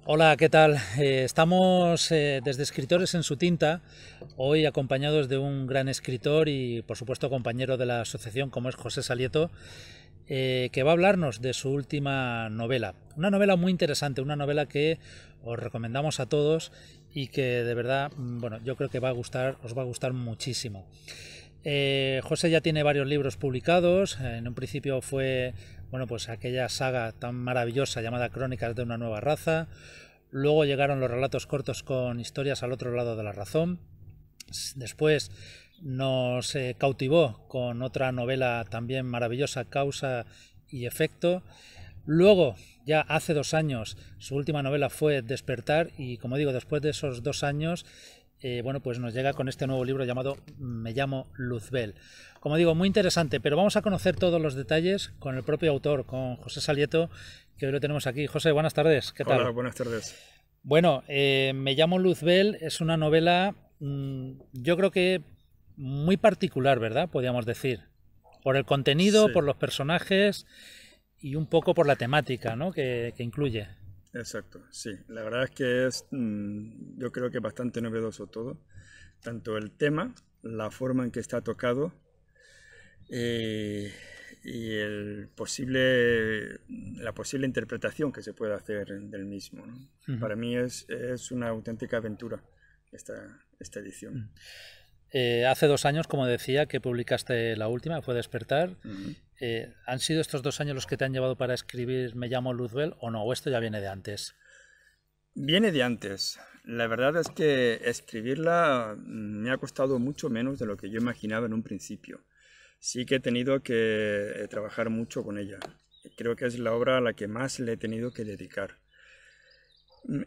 Hola, ¿qué tal? Estamos desde Escritores en su tinta, hoy acompañados de un gran escritor y por supuesto compañero de la asociación como es José Salieto, que va a hablarnos de su última novela. Una novela muy interesante, una novela que os recomendamos a todos y que de verdad, bueno, yo creo que os va a gustar muchísimo. José ya tiene varios libros publicados. En un principio fue, bueno, pues aquella saga tan maravillosa llamada Crónicas de una nueva raza. Luego llegaron los relatos cortos con historias al otro lado de la razón. Después nos cautivó con otra novela también maravillosa, Causa y Efecto. Luego, ya hace 2 años, su última novela fue Despertar y, como digo, después de esos 2 años, bueno, pues nos llega con este nuevo libro llamado Me llamo Luzbel. Como digo, muy interesante, pero vamos a conocer todos los detalles con el propio autor, con José Salieto, que hoy lo tenemos aquí. José, buenas tardes, ¿qué Hola, tal? buenas tardes. Bueno, Me llamo Luzbel es una novela, yo creo que muy particular, ¿verdad? Podríamos decir. Por el contenido, Sí, por los personajes y un poco por la temática, ¿no? que incluye. exacto, sí. La verdad es que yo creo que bastante novedoso todo. Tanto el tema, la forma en que está tocado eh, y la posible interpretación que se puede hacer del mismo, ¿no? Ujú. Para mí es una auténtica aventura esta edición. Hace 2 años, como decía, que publicaste la última, fue Despertar. Ujú. ¿Han sido estos 2 años los que te han llevado para escribir Me llamo Luzbel o no? ¿O esto ya viene de antes? Viene de antes. La verdad es que escribirla me ha costado mucho menos de lo que yo imaginaba en un principio. Sí que he tenido que trabajar mucho con ella. Creo que es la obra a la que más le he tenido que dedicar.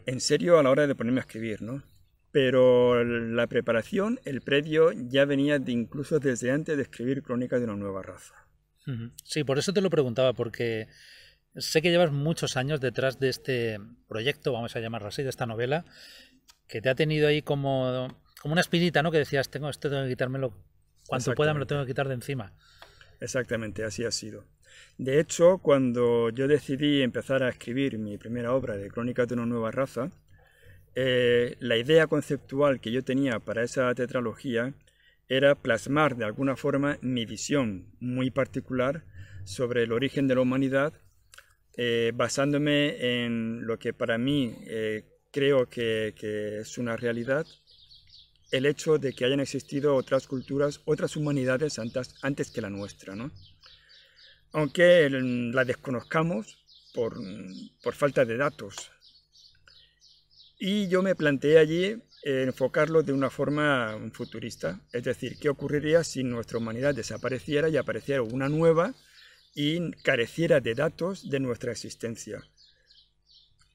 En serio, a la hora de ponerme a escribir, ¿no? Pero la preparación, el previo, ya venía incluso desde antes de escribir Crónica de una nueva raza. Ujú. Sí, por eso te lo preguntaba, porque sé que llevas muchos años detrás de este proyecto, vamos a llamarlo así, de esta novela, que te ha tenido ahí como una espinita, ¿no? Que decías, tengo esto, tengo que quitármelo, cuanto pueda me lo tengo Exactamente. que quitar de encima. Exactamente, así ha sido. De hecho, cuando yo decidí empezar a escribir mi primera obra de Crónicas de una nueva raza, la idea conceptual que yo tenía para esa tetralogía era plasmar de alguna forma mi visión muy particular sobre el origen de la humanidad, basándome en lo que para mí creo que es una realidad, el hecho de que hayan existido otras culturas, otras humanidades antes que la nuestra, ¿no? Aunque la desconozcamos por falta de datos. Y yo me planteé allí enfocarlo de una forma futurista, es decir, qué ocurriría si nuestra humanidad desapareciera y apareciera una nueva y careciera de datos de nuestra existencia.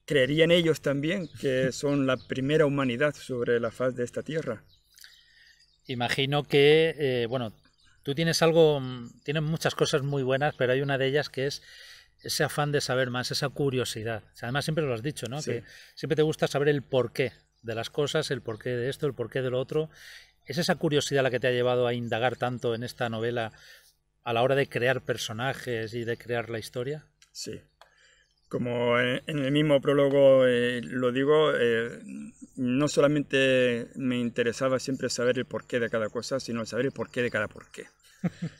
¿Creerían ellos también que son la primera humanidad sobre la faz de esta tierra? Imagino que, bueno, tú tienes algo, tienes muchas cosas muy buenas, pero hay una de ellas que es ese afán de saber más, esa curiosidad. O sea, además siempre lo has dicho, ¿no? Sí, Que siempre te gusta saber el porqué de las cosas, el porqué de esto, el porqué de lo otro. ¿Es esa curiosidad la que te ha llevado a indagar tanto en esta novela a la hora de crear personajes y de crear la historia? sí. Como en el mismo prólogo lo digo, no solamente me interesaba siempre saber el porqué de cada cosa, sino saber el porqué de cada porqué.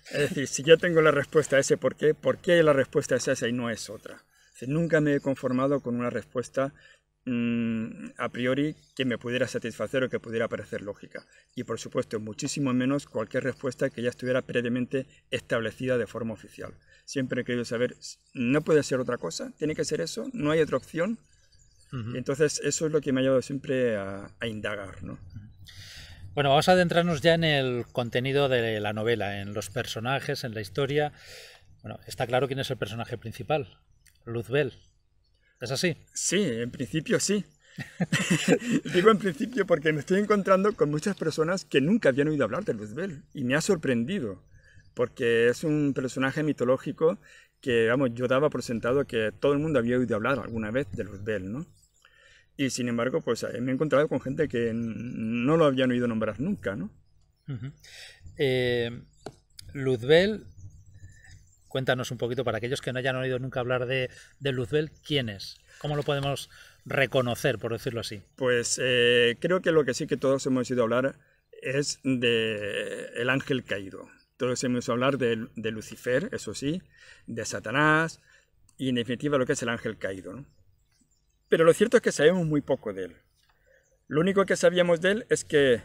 Es decir, si yo tengo la respuesta a ese porqué, ¿por qué la respuesta es esa y no es otra? Es decir, nunca me he conformado con una respuesta a priori que me pudiera satisfacer o que pudiera parecer lógica. Y por supuesto, muchísimo menos cualquier respuesta que ya estuviera previamente establecida de forma oficial. Siempre he querido saber, no puede ser otra cosa, tiene que ser eso, no hay otra opción. Y Ujú. entonces eso es lo que me ha llevado siempre a indagar, ¿no? Bueno, vamos a adentrarnos ya en el contenido de la novela, en los personajes, en la historia. Bueno, está claro quién es el personaje principal, Luzbel. ¿Es así? Sí, en principio sí. Digo en principio porque me estoy encontrando con muchas personas que nunca habían oído hablar de Luzbel y me ha sorprendido porque es un personaje mitológico que, vamos, yo daba por sentado que todo el mundo había oído hablar alguna vez de Luzbel, ¿no? Y sin embargo, pues me he encontrado con gente que no lo habían oído nombrar nunca, ¿no? Ujú. Eh, Luzbel, cuéntanos un poquito para aquellos que no hayan oído nunca hablar de Luzbel, ¿quién es? ¿Cómo lo podemos reconocer, por decirlo así? Pues creo que lo que sí que todos hemos ido a hablar es de el ángel caído. Todos hemos ido a hablar de Lucifer, eso sí, de Satanás y en definitiva lo que es el ángel caído, ¿no? Pero lo cierto es que sabemos muy poco de él. Lo único que sabíamos de él es que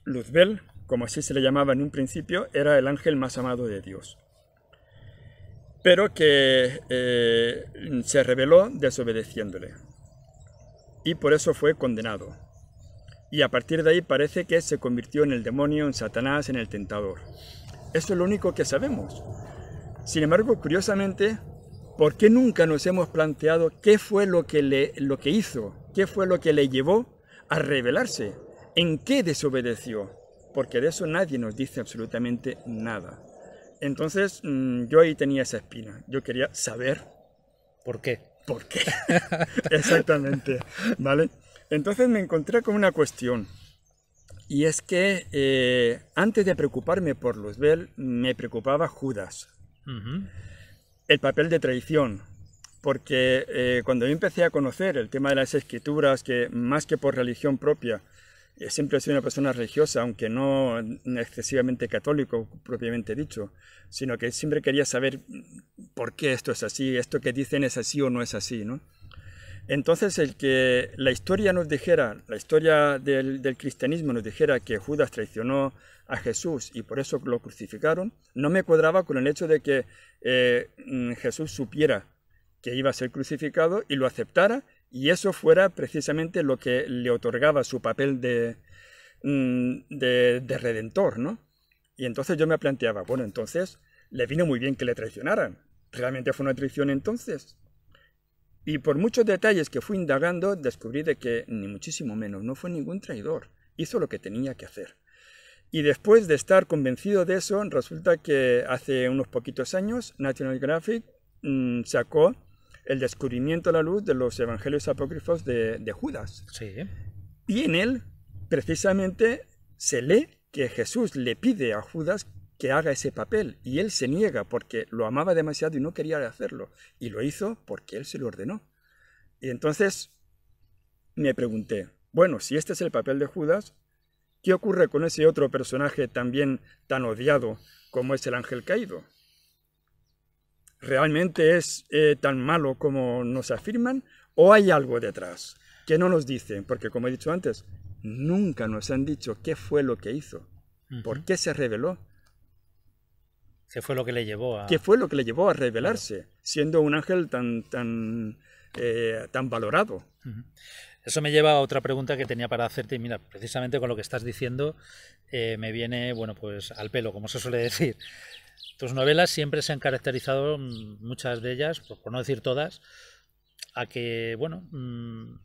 Luzbel, como así se le llamaba en un principio, era el ángel más amado de Dios. Pero que se rebeló desobedeciéndole. Y por eso fue condenado. Y a partir de ahí parece que se convirtió en el demonio, en Satanás, en el tentador. Eso es lo único que sabemos. Sin embargo, curiosamente, ¿por qué nunca nos hemos planteado qué fue lo que hizo? ¿Qué fue lo que le llevó a rebelarse? ¿En qué desobedeció? Porque de eso nadie nos dice absolutamente nada. Entonces, yo ahí tenía esa espina. Yo quería saber... ¿Por qué? ¿Por qué? Exactamente, ¿vale? Entonces me encontré con una cuestión. Y es que antes de preocuparme por Luzbel, me preocupaba Judas. El papel de traición. Porque cuando yo empecé a conocer el tema de las escrituras, que más que por religión propia, siempre he sido una persona religiosa, aunque no excesivamente católico, propiamente dicho, sino que siempre quería saber por qué esto es así, esto que dicen es así o no es así, ¿no? Entonces, el que la historia nos dijera, la historia del cristianismo nos dijera que Judas traicionó a Jesús y por eso lo crucificaron, no me cuadraba con el hecho de que Jesús supiera que iba a ser crucificado y lo aceptara, y eso fuera precisamente lo que le otorgaba su papel de redentor, ¿no? Y entonces yo me planteaba, bueno, entonces le vino muy bien que le traicionaran. ¿Realmente fue una traición entonces? Y por muchos detalles que fui indagando, descubrí de que ni muchísimo menos, no fue ningún traidor. Hizo lo que tenía que hacer. Y después de estar convencido de eso, resulta que hace unos poquitos años National Geographic sacó el descubrimiento a la luz de los evangelios apócrifos de Judas. Sí. Y en él, precisamente, se lee que Jesús le pide a Judas que haga ese papel, y él se niega porque lo amaba demasiado y no quería hacerlo, y lo hizo porque él se lo ordenó. Y entonces me pregunté, bueno, si este es el papel de Judas, ¿qué ocurre con ese otro personaje también tan odiado como es el ángel caído? ¿Realmente es tan malo como nos afirman? ¿O hay algo detrás que no nos dicen? Porque como he dicho antes, nunca nos han dicho qué fue lo que hizo, por qué se rebeló. ¿Qué fue lo que le llevó a...? ¿Qué fue lo que le llevó a rebelarse, siendo un ángel tan valorado? Eso me lleva a otra pregunta que tenía para hacerte. Y mira, precisamente con lo que estás diciendo me viene, bueno, pues al pelo, como se suele decir. Tus novelas siempre se han caracterizado, muchas de ellas, por no decir todas, a que, bueno,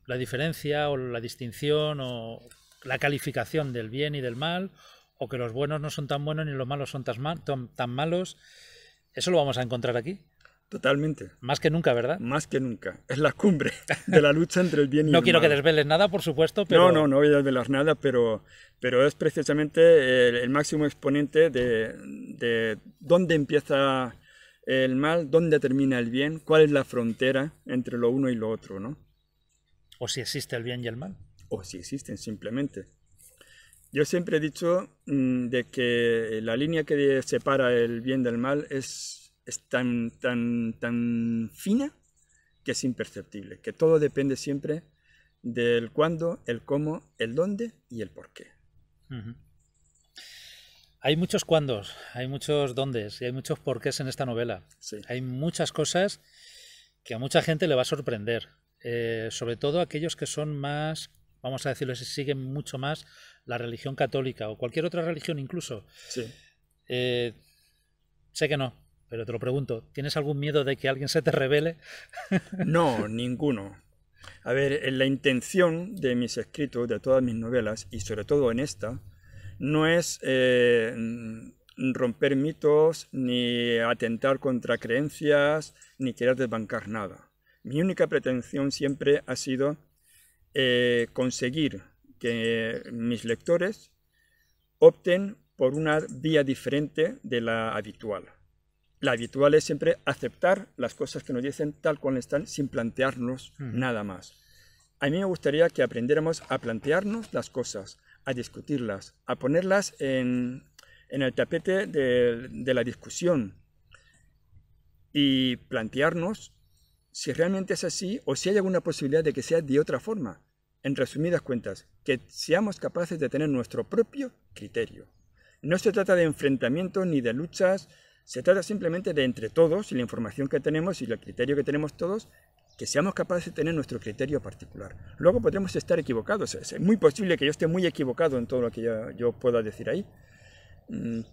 la diferencia o la distinción o la calificación del bien y del mal, o que los buenos no son tan buenos ni los malos son tan malos, eso lo vamos a encontrar aquí. Totalmente. Más que nunca, ¿verdad? Más que nunca. Es la cumbre de la lucha entre el bien y el mal. No quiero que desveles nada, por supuesto, pero... No voy a desvelar nada, pero es precisamente el máximo exponente de dónde empieza el mal, dónde termina el bien, cuál es la frontera entre lo uno y lo otro, ¿no? O si existe el bien y el mal. O si existen, simplemente. Yo siempre he dicho de que la línea que separa el bien del mal es tan fina que es imperceptible, que todo depende siempre del cuándo, el cómo, el dónde y el por qué. Hay muchos cuándos, hay muchos dóndes y hay muchos porqués en esta novela. Sí. Hay muchas cosas que a mucha gente le va a sorprender, sobre todo aquellos que son más, vamos a decirlo así, siguen mucho más la religión católica o cualquier otra religión incluso. Sí. Sé que no, pero te lo pregunto, ¿tienes algún miedo de que alguien se te revele? No, ninguno. A ver, la intención de mis escritos, de todas mis novelas, y sobre todo en esta, no es romper mitos, ni atentar contra creencias, ni querer desbancar nada. Mi única pretensión siempre ha sido conseguir que mis lectores opten por una vía diferente de la habitual. La habitual es siempre aceptar las cosas que nos dicen tal cual están sin plantearnos nada más. A mí me gustaría que aprendiéramos a plantearnos las cosas, a discutirlas, a ponerlas en el tapete de la discusión y plantearnos si realmente es así o si hay alguna posibilidad de que sea de otra forma. En resumidas cuentas, que seamos capaces de tener nuestro propio criterio. No se trata de enfrentamientos ni de luchas, se trata simplemente de entre todos y la información que tenemos y el criterio que tenemos todos, que seamos capaces de tener nuestro criterio particular. Luego podremos estar equivocados, es muy posible que yo esté muy equivocado en todo lo que yo pueda decir ahí,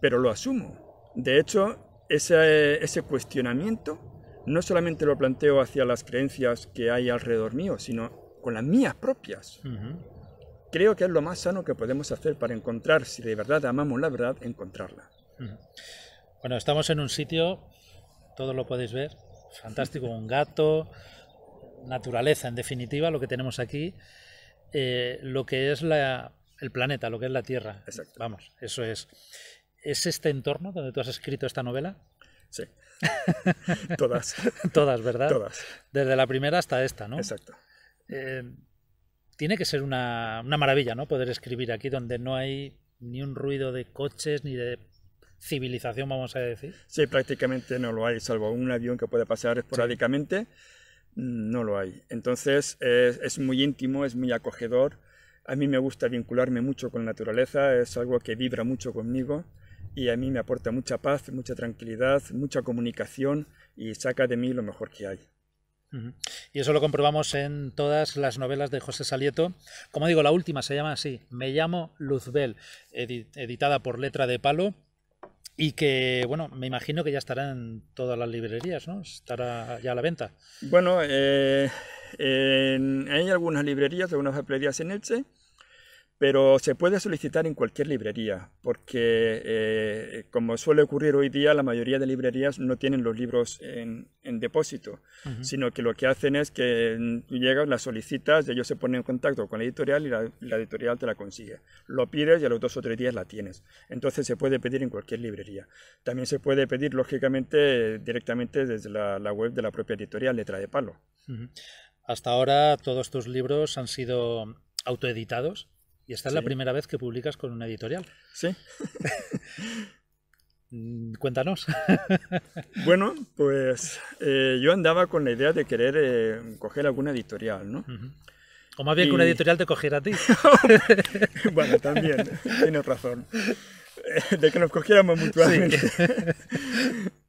pero lo asumo. De hecho, ese cuestionamiento no solamente lo planteo hacia las creencias que hay alrededor mío, sino con las mías propias. Creo que es lo más sano que podemos hacer para encontrar, si de verdad amamos la verdad, encontrarla. Bueno, estamos en un sitio, todo lo podéis ver, fantástico, un gato, naturaleza en definitiva, lo que tenemos aquí, lo que es el planeta, lo que es la Tierra. Exacto. Vamos, eso es. ¿Es este entorno donde tú has escrito esta novela? Sí. Todas. Todas, ¿verdad? Todas. Desde la primera hasta esta, ¿no? Exacto. Tiene que ser una maravilla, ¿no? Poder escribir aquí donde no hay ni un ruido de coches ni de civilización, vamos a decir. Sí, prácticamente no lo hay, salvo un avión que puede pasar esporádicamente, sí. No lo hay. Entonces es muy íntimo, es muy acogedor. A mí me gusta vincularme mucho con la naturaleza, es algo que vibra mucho conmigo y a mí me aporta mucha paz, mucha tranquilidad, mucha comunicación y saca de mí lo mejor que hay. Y eso lo comprobamos en todas las novelas de José Salieto. Como digo, la última se llama así, Me llamo Luzbel, editada por Letra de Palo y que, bueno, me imagino que ya estará en todas las librerías, ¿no? Estará ya a la venta. Bueno, hay algunas librerías, algunas papelerías en Elche, pero se puede solicitar en cualquier librería, porque como suele ocurrir hoy día, la mayoría de librerías no tienen los libros en depósito, sino que lo que hacen es que tú llegas, la solicitas, y ellos se ponen en contacto con la editorial y la editorial te la consigue. Lo pides y a los 2 o 3 días la tienes. Entonces se puede pedir en cualquier librería. También se puede pedir, lógicamente, directamente desde la web de la propia editorial, Letra de Palo. Hasta ahora todos tus libros han sido autoeditados. Y esta es la primera vez que publicas con una editorial. Sí. Cuéntanos. Bueno, pues yo andaba con la idea de querer coger alguna editorial, ¿no? O más bien que una editorial te cogiera a ti. Bueno, también, tienes razón. De que nos cogiéramos mutuamente. Sí.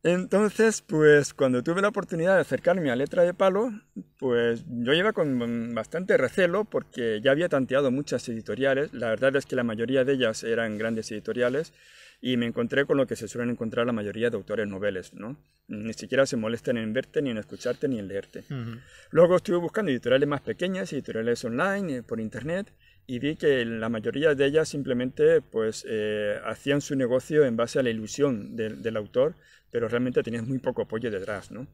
Entonces, pues cuando tuve la oportunidad de acercarme a Letra de Palo, pues yo iba con bastante recelo porque ya había tanteado muchas editoriales. La verdad es que la mayoría de ellas eran grandes editoriales y me encontré con lo que se suelen encontrar la mayoría de autores noveles, ¿no? Ni siquiera se molestan en verte, ni en escucharte, ni en leerte. Luego estuve buscando editoriales más pequeñas, editoriales online, por internet, y vi que la mayoría de ellas simplemente pues, hacían su negocio en base a la ilusión del autor, pero realmente tenían muy poco apoyo detrás, ¿no?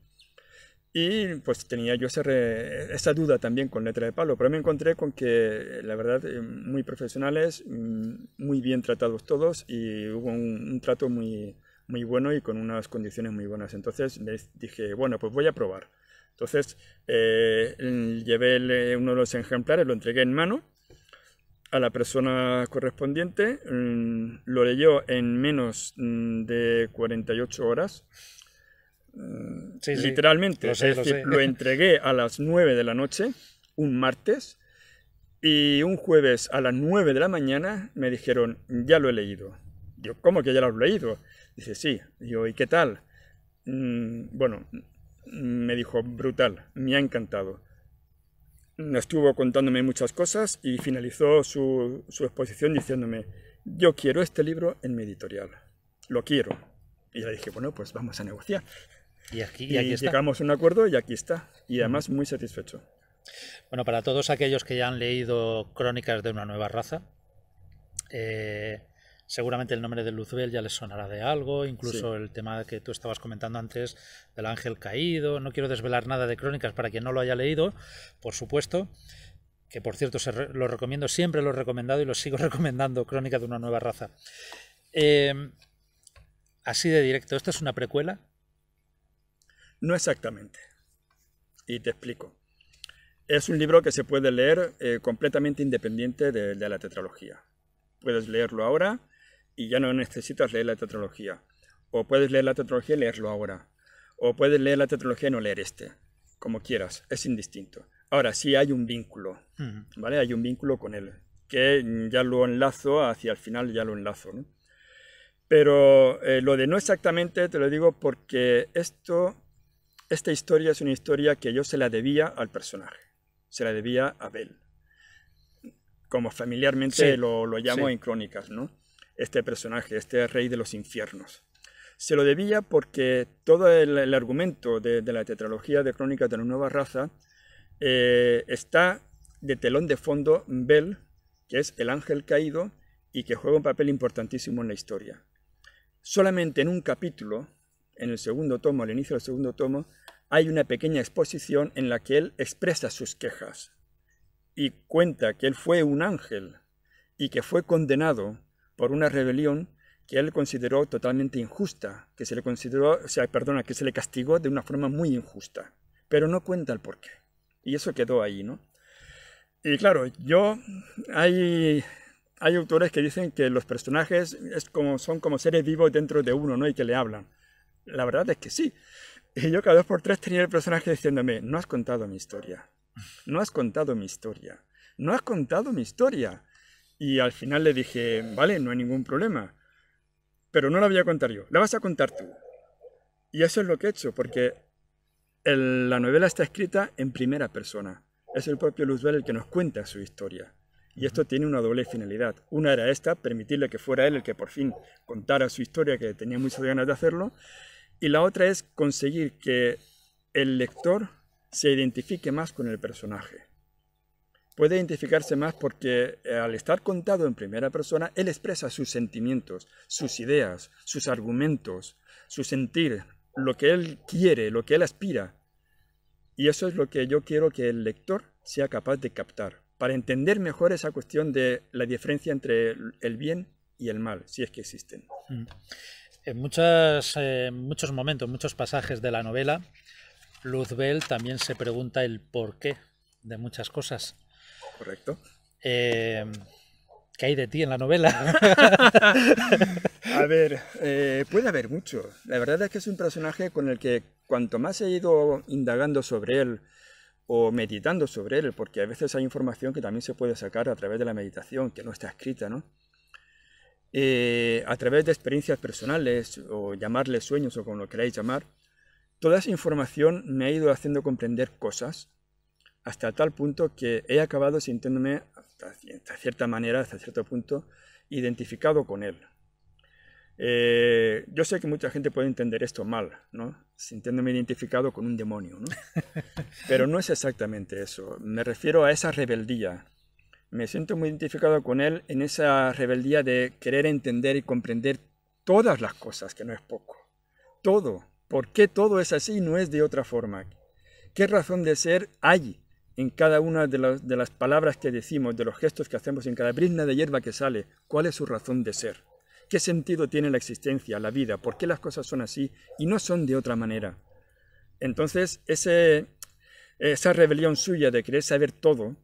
Y pues tenía yo esa duda también con Letra de Palo, pero me encontré con que, la verdad, muy profesionales, muy bien tratados todos y hubo un trato muy bueno y con unas condiciones muy buenas. Entonces dije, bueno, pues voy a probar. Entonces llevé uno de los ejemplares, lo entregué en mano a la persona correspondiente, lo leyó en menos de 48 horas. Sí, literalmente, sí. es decir, lo entregué a las 9 de la noche, un martes, y un jueves a las 9 de la mañana me dijeron, ya lo he leído. Yo, ¿cómo que ya lo has leído? Dice, sí. Digo, ¿y qué tal? Bueno, me dijo, brutal, me ha encantado. Estuvo contándome muchas cosas y finalizó su exposición diciéndome, yo quiero este libro en mi editorial, lo quiero. Y le dije, bueno, pues vamos a negociar. Y aquí llegamos a un acuerdo y aquí está. Y además muy satisfecho. Bueno, para todos aquellos que ya han leído Crónicas de una nueva raza, seguramente el nombre de Luzbel ya les sonará de algo, incluso el tema que tú estabas comentando antes del ángel caído. No quiero desvelar nada de Crónicas para quien no lo haya leído, por supuesto, que por cierto lo recomiendo, siempre lo he recomendado y lo sigo recomendando, Crónicas de una nueva raza. Así de directo, ¿esto es una precuela? No exactamente. Y te explico. Es un libro que se puede leer completamente independiente de la tetralogía. Puedes leerlo ahora y ya no necesitas leer la tetralogía. O puedes leer la tetralogía y leerlo ahora. O puedes leer la tetralogía y no leer este. Como quieras, es indistinto. Ahora, sí hay un vínculo, ¿vale? Hay un vínculo con él, que ya lo enlazo, hacia el final ya lo enlazo, ¿no? Pero lo de no exactamente te lo digo porque esta historia es una historia que yo se la debía al personaje. Se la debía a Bel, como familiarmente lo llamo en crónicas, ¿no? Este personaje, este rey de los infiernos. Se lo debía porque todo el argumento de la tetralogía de Crónicas de la Nueva Raza está de telón de fondo Bel, que es el ángel caído y que juega un papel importantísimo en la historia. Solamente en un capítulo, en el segundo tomo, al inicio del segundo tomo, hay una pequeña exposición en la que él expresa sus quejas y cuenta que él fue un ángel y que fue condenado por una rebelión que él consideró totalmente injusta, que se le consideró, que se le castigó de una forma muy injusta, pero no cuenta el porqué. Y eso quedó ahí, ¿no? Y claro, hay autores que dicen que los personajes son como seres vivos dentro de uno, ¿no? Y que le hablan. La verdad es que sí. Y yo cada 2x3 tenía el personaje diciéndome, no has contado mi historia, no has contado mi historia, no has contado mi historia. Y al final le dije, vale, no hay ningún problema, pero no la voy a contar yo, la vas a contar tú. Y eso es lo que he hecho, porque la novela está escrita en primera persona. Es el propio Luzbel el que nos cuenta su historia. Y esto tiene una doble finalidad. Una era esta, permitirle que fuera él el que por fin contara su historia, que tenía muchas ganas de hacerlo. Y la otra es conseguir que el lector se identifique más con el personaje. Puede identificarse más porque al estar contado en primera persona, él expresa sus sentimientos, sus ideas, sus argumentos, su sentir, lo que él quiere, lo que él aspira. Y eso es lo que yo quiero que el lector sea capaz de captar, para entender mejor esa cuestión de la diferencia entre el bien y el mal, si es que existen. En muchos momentos, muchos pasajes de la novela, Luzbel también se pregunta el porqué de muchas cosas. Correcto. ¿Qué hay de ti en la novela? A ver, puede haber mucho. La verdad es que es un personaje con el que cuanto más he ido indagando sobre él o meditando sobre él, porque a veces hay información que también se puede sacar a través de la meditación, que no está escrita, ¿no? A través de experiencias personales o llamarle sueños o como lo queráis llamar, toda esa información me ha ido haciendo comprender cosas hasta tal punto que he acabado sintiéndome, hasta cierta manera, hasta cierto punto, identificado con él. Yo sé que mucha gente puede entender esto mal, ¿no? Sintiéndome identificado con un demonio, ¿no? Pero no es exactamente eso. Me refiero a esa rebeldía. Me siento muy identificado con él en esa rebeldía de querer entender y comprender todas las cosas, que no es poco. Todo. ¿Por qué todo es así y no es de otra forma? ¿Qué razón de ser hay en cada una de las palabras que decimos, de los gestos que hacemos, en cada brizna de hierba que sale? ¿Cuál es su razón de ser? ¿Qué sentido tiene la existencia, la vida? ¿Por qué las cosas son así y no son de otra manera? Entonces, esa rebelión suya de querer saber todo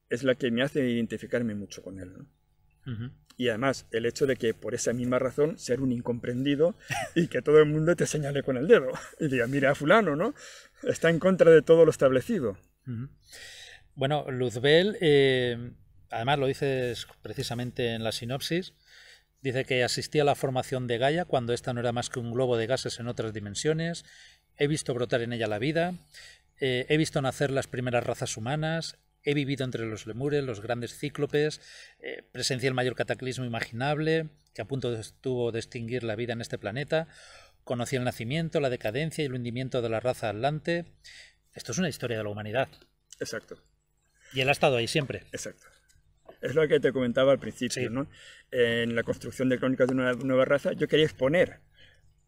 es la que me hace identificarme mucho con él, ¿no? Y además, el hecho de que por esa misma razón ser un incomprendido y que todo el mundo te señale con el dedo y diga, mira a fulano, ¿no? Está en contra de todo lo establecido. Bueno, Luzbel, además lo dices precisamente en la sinopsis, dice que asistía a la formación de Gaia cuando esta no era más que un globo de gases en otras dimensiones. He visto brotar en ella la vida. He visto nacer las primeras razas humanas. He vivido entre los lemures, los grandes cíclopes. Presencié el mayor cataclismo imaginable que a punto estuvo de extinguir la vida en este planeta. Conocí el nacimiento, la decadencia y el hundimiento de la raza atlante. Esto es una historia de la humanidad. Exacto. Y él ha estado ahí siempre. Exacto. Es lo que te comentaba al principio, Sí. ¿no? En la construcción de Crónicas de una nueva raza, yo quería exponer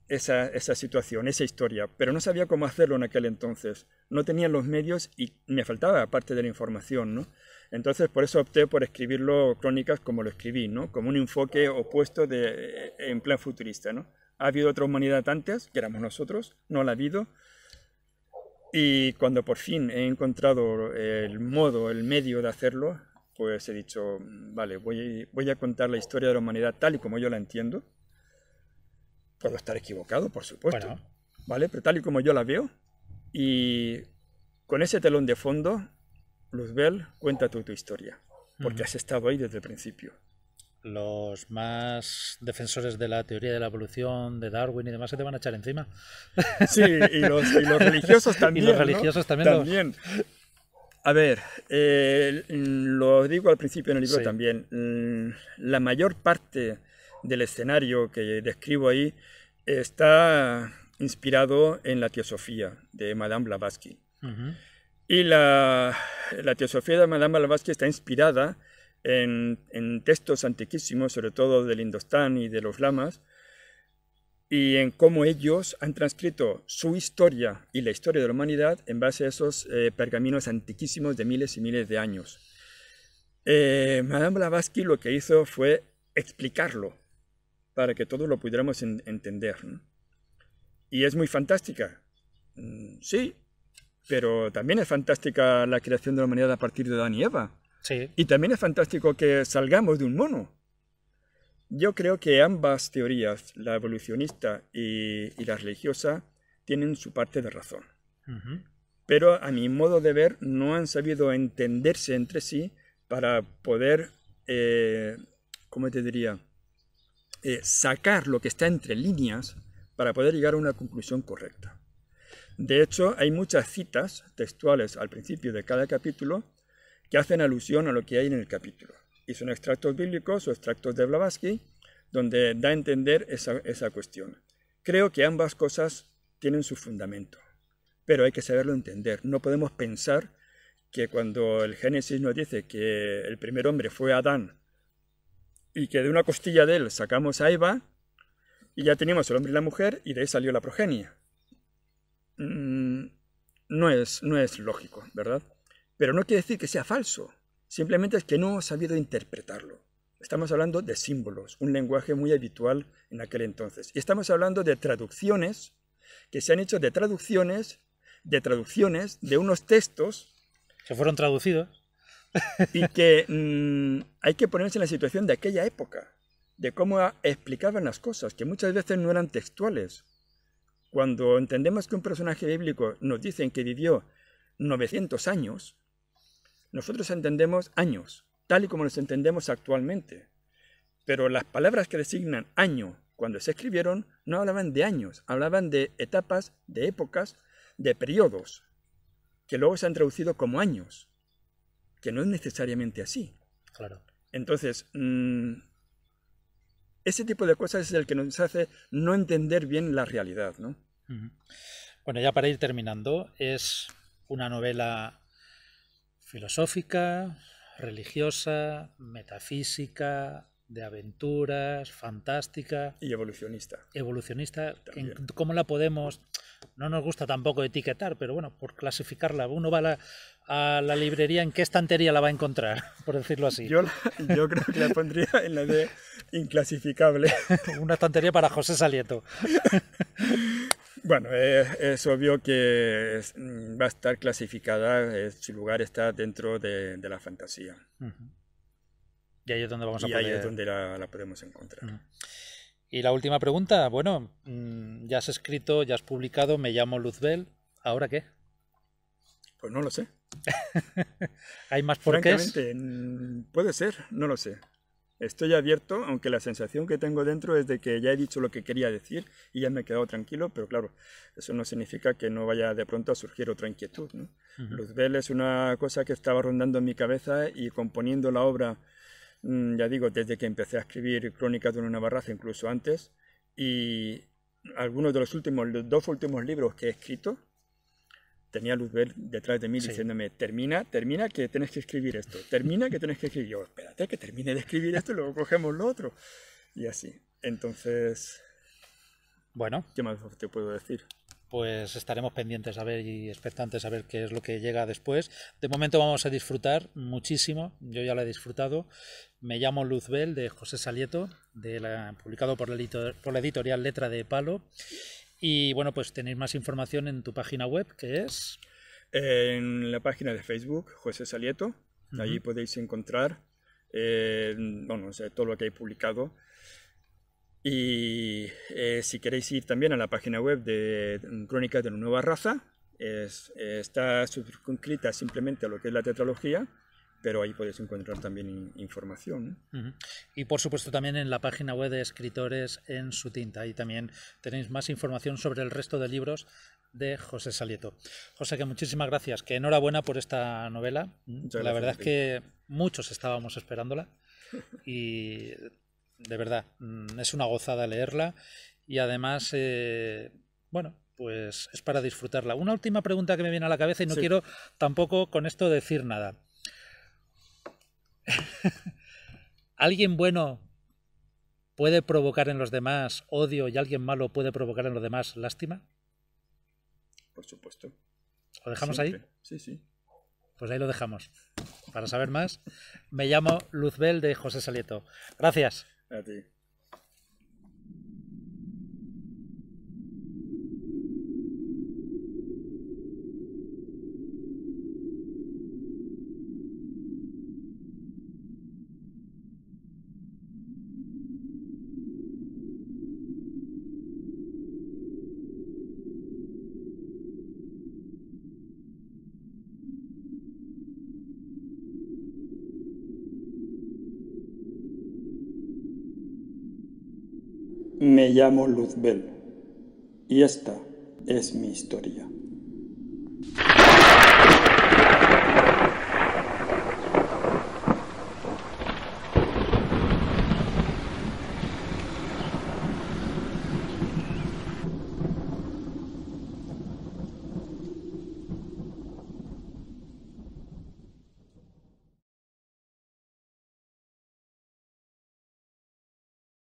esa situación, esa historia, pero no sabía cómo hacerlo en aquel entonces. No tenía los medios y me faltaba parte de la información, ¿no? Entonces, por eso opté por escribirlo Crónicas como lo escribí, ¿no? Como un enfoque opuesto en plan futurista, ¿no? Ha habido otra humanidad antes, que éramos nosotros, no la ha habido. Y cuando por fin he encontrado el modo, el medio de hacerlo, pues he dicho, vale, voy a contar la historia de la humanidad tal y como yo la entiendo. Puedo estar equivocado, por supuesto, Bueno, ¿vale? Pero tal y como yo la veo, y con ese telón de fondo, Luzbel, cuenta tu historia, porque has estado ahí desde el principio. los más defensores de la teoría de la evolución de Darwin y demás se te van a echar encima. Sí, y los religiosos también, Y los religiosos, ¿no? también. También. A ver, lo digo al principio en el libro Sí. también, la mayor parte del escenario que describo ahí está inspirado en la teosofía de Madame Blavatsky. Y la teosofía de Madame Blavatsky está inspirada en textos antiquísimos, sobre todo del Indostán y de los lamas, y en cómo ellos han transcrito su historia y la historia de la humanidad en base a esos pergaminos antiquísimos de miles y miles de años. Madame Blavatsky lo que hizo fue explicarlo para que todos lo pudiéramos entender, ¿no? Y es muy fantástica. Sí, pero también es fantástica la creación de la humanidad a partir de Adán y Eva. Sí. Y también es fantástico que salgamos de un mono. Yo creo que ambas teorías, la evolucionista y la religiosa, tienen su parte de razón. Pero a mi modo de ver no han sabido entenderse entre sí para poder, ¿cómo te diría? Sacar lo que está entre líneas para poder llegar a una conclusión correcta. De hecho, hay muchas citas textuales al principio de cada capítulo que hacen alusión a lo que hay en el capítulo. Y son extractos bíblicos o extractos de Blavatsky, donde da a entender esa cuestión. Creo que ambas cosas tienen su fundamento, pero hay que saberlo entender. No podemos pensar que cuando el Génesis nos dice que el primer hombre fue Adán y que de una costilla de él sacamos a Eva y ya teníamos el hombre y la mujer y de ahí salió la progenie. No es lógico, ¿verdad? Pero no quiere decir que sea falso. Simplemente es que no he sabido interpretarlo. Estamos hablando de símbolos, un lenguaje muy habitual en aquel entonces. Y estamos hablando de traducciones que se han hecho de traducciones de unos textos Que fueron traducidos. y que hay que ponerse en la situación de aquella época, de cómo explicaban las cosas, que muchas veces no eran textuales. Cuando entendemos que un personaje bíblico nos dicen que vivió 900 años, nosotros entendemos años, tal y como los entendemos actualmente. Pero las palabras que designan año cuando se escribieron no hablaban de años, hablaban de etapas, de épocas, de periodos, que luego se han traducido como años, que no es necesariamente así. Claro. Entonces, ese tipo de cosas es el que nos hace no entender bien la realidad, ¿no? Bueno, ya para ir terminando, es una novela filosófica, religiosa, metafísica, de aventuras, fantástica. Y evolucionista. Evolucionista. También. ¿Cómo la podemos? No nos gusta tampoco etiquetar, pero bueno, por clasificarla. Uno va a la librería, ¿en qué estantería la va a encontrar? Por decirlo así. Yo creo que la pondría en la de inclasificable. Una estantería para José Salieto. Bueno, es obvio que va a estar clasificada, su lugar está dentro de la fantasía. Y ahí es donde vamos a poder... ahí es donde la podemos encontrar. Y la última pregunta, bueno, ya has escrito, ya has publicado, me llamo Luzbel, ¿ahora qué? Pues no lo sé. ¿Hay más porqués? Francamente, puede ser, no lo sé. Estoy abierto, aunque la sensación que tengo dentro es de que ya he dicho lo que quería decir y ya me he quedado tranquilo, pero claro, eso no significa que no vaya de pronto a surgir otra inquietud, ¿no? Luzbel es una cosa que estaba rondando en mi cabeza y componiendo la obra, ya digo, desde que empecé a escribir Crónicas de una nueva raza, incluso antes, y algunos de los dos últimos libros que he escrito, tenía Luzbel detrás de mí diciéndome, termina, que tienes que escribir esto, termina, que tienes que escribir. Yo, espérate, que termine de escribir esto y luego cogemos lo otro. Y así. Entonces, bueno, ¿qué más te puedo decir? Pues estaremos pendientes a ver y expectantes a ver qué es lo que llega después. De momento vamos a disfrutar muchísimo, yo ya lo he disfrutado. Me llamo Luzbel, de José Salieto, publicado por la editorial Letra de Palo. Y bueno, pues tenéis más información en tu página web, que es... En la página de Facebook, José Salieto, allí podéis encontrar bueno, o sea, todo lo que he publicado. Y si queréis ir también a la página web de Crónicas de la Nueva Raza, está circunscrita simplemente a lo que es la tetralogía, pero ahí podéis encontrar también información, ¿no? Y por supuesto también en la página web de Escritores en su tinta. Ahí también tenéis más información sobre el resto de libros de José Salieto. José, que muchísimas gracias, que enhorabuena por esta novela. La verdad es que muchos estábamos esperándola y de verdad es una gozada leerla y además, bueno, pues es para disfrutarla. Una última pregunta que me viene a la cabeza y no quiero tampoco con esto decir nada. ¿Alguien bueno puede provocar en los demás odio y alguien malo puede provocar en los demás lástima? Por supuesto. ¿Lo dejamos Siempre. ahí? Sí, sí. Pues ahí lo dejamos. Para saber más, me llamo Luzbel de José Salieto. Gracias. A ti. Me llamo Luzbel y esta es mi historia.